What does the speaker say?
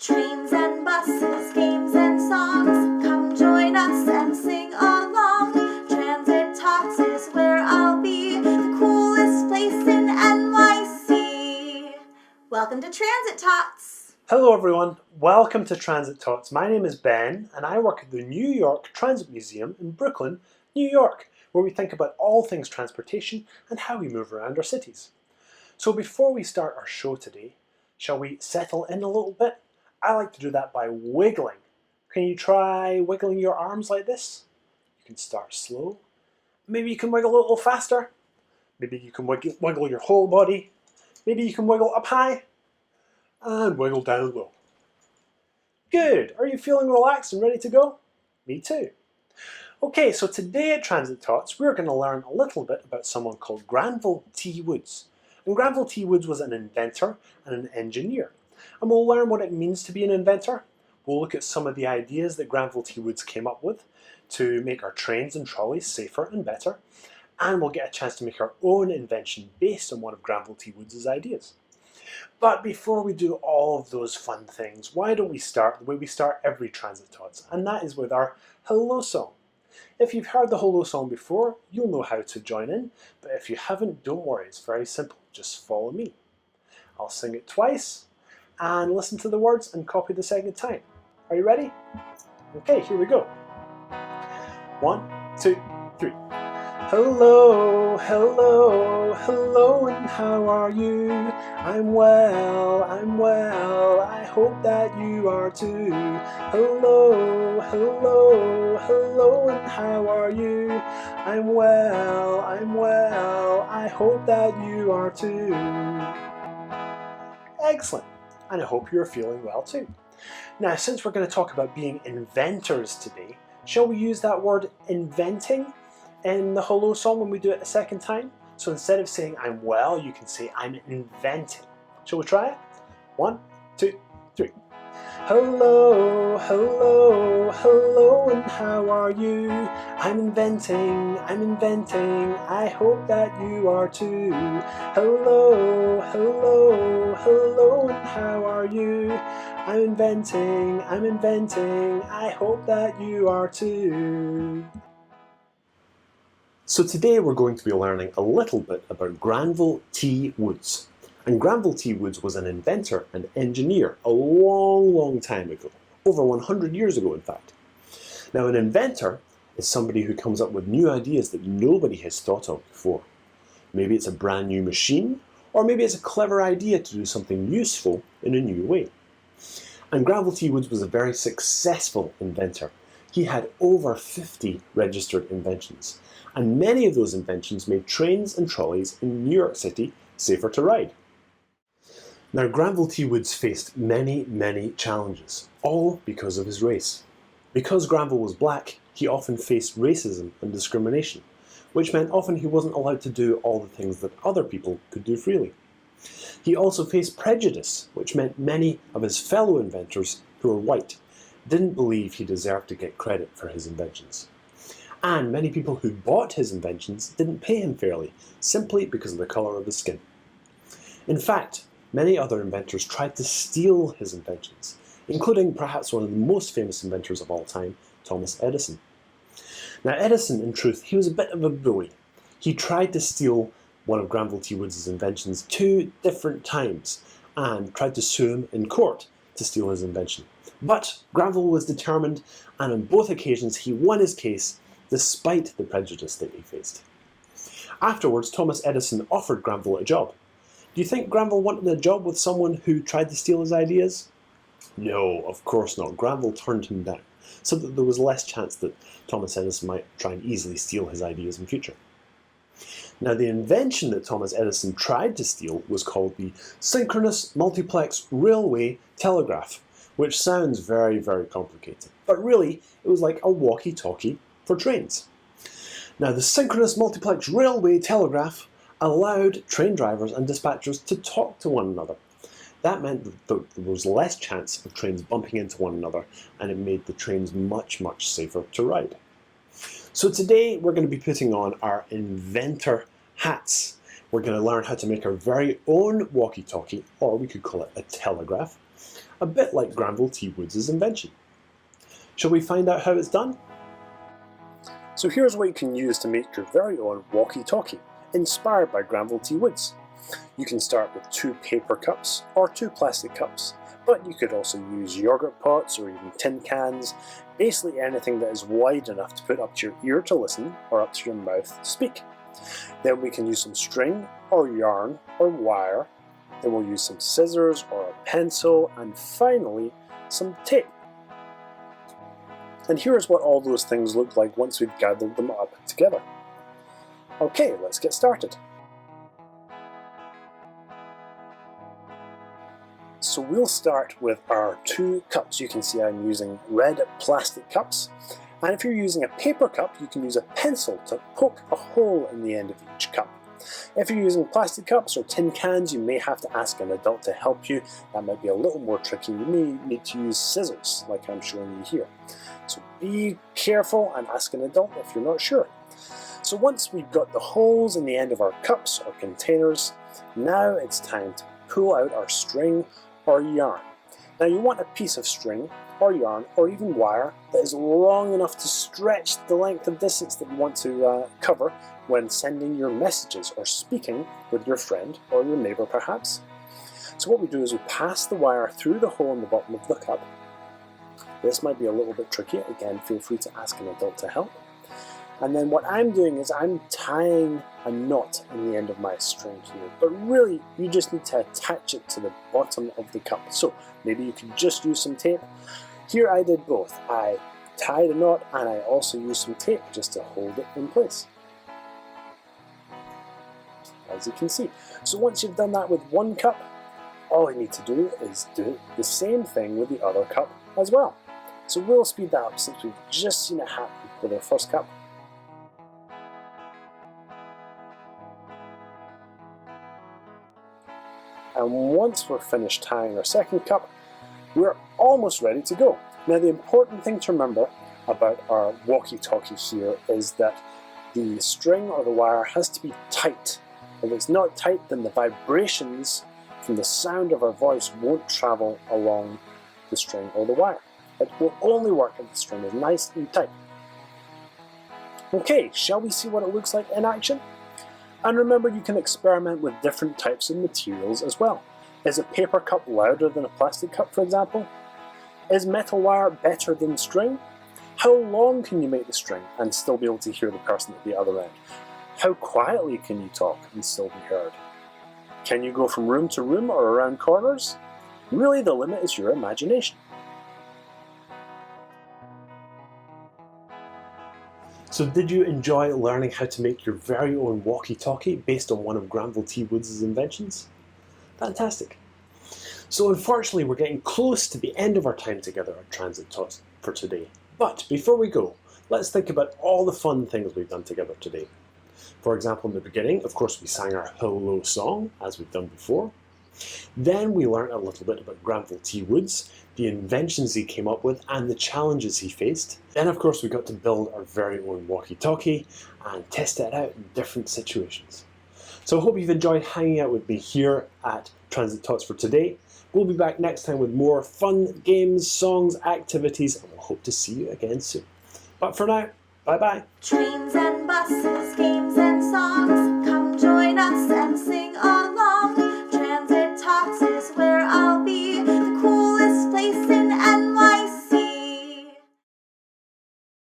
Trains and buses, games and songs, come join us and sing along. Transit Tots is where I'll be, the coolest place in NYC. Welcome to Transit Tots. Hello everyone, welcome to Transit Tots. My name is Ben and I work at the New York Transit Museum in Brooklyn, New York, where we think about all things transportation and how we move around our cities. So before we start our show today, shall we settle in a little bit? I like to do that by wiggling. Can you try wiggling your arms like this? You can start slow. Maybe you can wiggle a little faster. Maybe you can wiggle your whole body. Maybe you can wiggle up high and wiggle down low. Good. Are you feeling relaxed and ready to go? Me too. Okay, so today at Transit Tots, we're going to learn a little bit about someone called Granville T Woods. And Granville T Woods was an inventor and an engineer. And we'll learn what it means to be an inventor. We'll look at some of the ideas that Granville T Woods came up with to make our trains and trolleys safer and better. And we'll get a chance to make our own invention based on one of Granville T Woods' ideas. But before we do all of those fun things, why don't we start the way we start every Transit Tots, and that is with our hello song. If you've heard the hello song before, you'll know how to join in, but if you haven't, don't worry, it's very simple. Just follow me. I'll sing it twice, and listen to the words and copy the second time. Are you ready? Okay, here we go. 1, 2, 3. Hello, hello, hello, and how are you? I'm well, I hope that you are too. Hello, hello, hello, and how are you? I'm well, I hope that you are too. Excellent, and I hope you're feeling well too. Now, since we're going to talk about being inventors today, shall we use that word inventing in the hello song when we do it a second time? So instead of saying I'm well, you can say I'm inventing. Shall we try it? 1, 2, 3. Hello, hello, hello, and how are you? I'm inventing, I hope that you are too. Hello, hello, hello, and how are you? I'm inventing, I hope that you are too. So today we're going to be learning a little bit about Granville T Woods. And Granville T Woods was an inventor and engineer a long time ago, over 100 years ago in fact. Now an inventor is somebody who comes up with new ideas that nobody has thought of before. Maybe it's a brand new machine, or maybe it's a clever idea to do something useful in a new way. And Granville T Woods was a very successful inventor. He had over 50 registered inventions. And many of those inventions made trains and trolleys in New York City safer to ride. Now Granville T Woods faced many challenges, all because of his race. Because Granville was black, he often faced racism and discrimination, which meant often he wasn't allowed to do all the things that other people could do freely. He also faced prejudice, which meant many of his fellow inventors who were white didn't believe he deserved to get credit for his inventions. And many people who bought his inventions didn't pay him fairly, simply because of the colour of his skin. In fact, many other inventors tried to steal his inventions, including perhaps one of the most famous inventors of all time, Thomas Edison. Now Edison, in truth, he was a bit of a bully. He tried to steal one of Granville T Woods' inventions 2 different times and tried to sue him in court to steal his invention. But Granville was determined, and on both occasions he won his case despite the prejudice that he faced. Afterwards, Thomas Edison offered Granville a job. Do you think Granville wanted a job with someone who tried to steal his ideas? No, of course not. Granville turned him down, so that there was less chance that Thomas Edison might try and easily steal his ideas in future. Now, the invention that Thomas Edison tried to steal was called the synchronous multiplex railway telegraph, which sounds very complicated. But really, it was like a walkie-talkie for trains. Now, the synchronous multiplex railway telegraph allowed train drivers and dispatchers to talk to one another. That meant that there was less chance of trains bumping into one another, and it made the trains much safer to ride. So today we're going to be putting on our inventor hats. We're going to learn how to make our very own walkie-talkie, or we could call it a telegraph. a bit like Granville T Woods' invention. Shall we find out how it's done? So here's what you can use to make your very own walkie-talkie, inspired by Granville T Woods. You can start with 2 paper cups or 2 plastic cups, but you could also use yogurt pots or even tin cans, basically anything that is wide enough to put up to your ear to listen or up to your mouth to speak. Then we can use some string or yarn or wire. Then we'll use some scissors or a pencil, and finally some tape. And here's what all those things look like once we've gathered them up together. Okay, let's get started. So we'll start with our 2 cups. You can see I'm using red plastic cups. And if you're using a paper cup, you can use a pencil to poke a hole in the end of each cup. If you're using plastic cups or tin cans, you may have to ask an adult to help you. That might be a little more tricky. You may need to use scissors, like I'm showing you here. So be careful and ask an adult if you're not sure. So once we've got the holes in the end of our cups or containers, now it's time to pull out our string or yarn. Now you want a piece of string or yarn or even wire that is long enough to stretch the length of distance that you want to cover when sending your messages or speaking with your friend or your neighbour perhaps. So what we do is we pass the wire through the hole in the bottom of the cup. This might be a little bit tricky. Again, feel free to ask an adult to help. And then what I'm doing is I'm tying a knot in the end of my string here. But really, you just need to attach it to the bottom of the cup. So maybe you could just use some tape. Here I did both. I tied a knot and I also used some tape just to hold it in place, as you can see. So once you've done that with one cup, all you need to do is do the same thing with the other cup as well. So we'll speed that up since we've just seen it happen with our first cup. And once we're finished tying our second cup, we're almost ready to go. Now the important thing to remember about our walkie-talkie here is that the string or the wire has to be tight. If it's not tight, then the vibrations from the sound of our voice won't travel along the string or the wire. It will only work if the string is nice and tight. Okay, shall we see what it looks like in action? And remember, you can experiment with different types of materials as well. Is a paper cup louder than a plastic cup, for example? Is metal wire better than string? How long can you make the string and still be able to hear the person at the other end? How quietly can you talk and still be heard? Can you go from room to room or around corners? Really, the limit is your imagination. So did you enjoy learning how to make your very own walkie-talkie based on one of Granville T Woods' inventions? Fantastic. So unfortunately we're getting close to the end of our time together at Transit Tots for today. But before we go, let's think about all the fun things we've done together today. For example, in the beginning, of course, we sang our Hello song, as we've done before. Then we learned a little bit about Granville T Woods, the inventions he came up with and the challenges he faced. Then of course we got to build our very own walkie-talkie and test it out in different situations. So I hope you've enjoyed hanging out with me here at Transit Tots for today. We'll be back next time with more fun games, songs, activities, and we'll hope to see you again soon. But for now, bye bye. Trains and buses, games and songs, come join us and sing.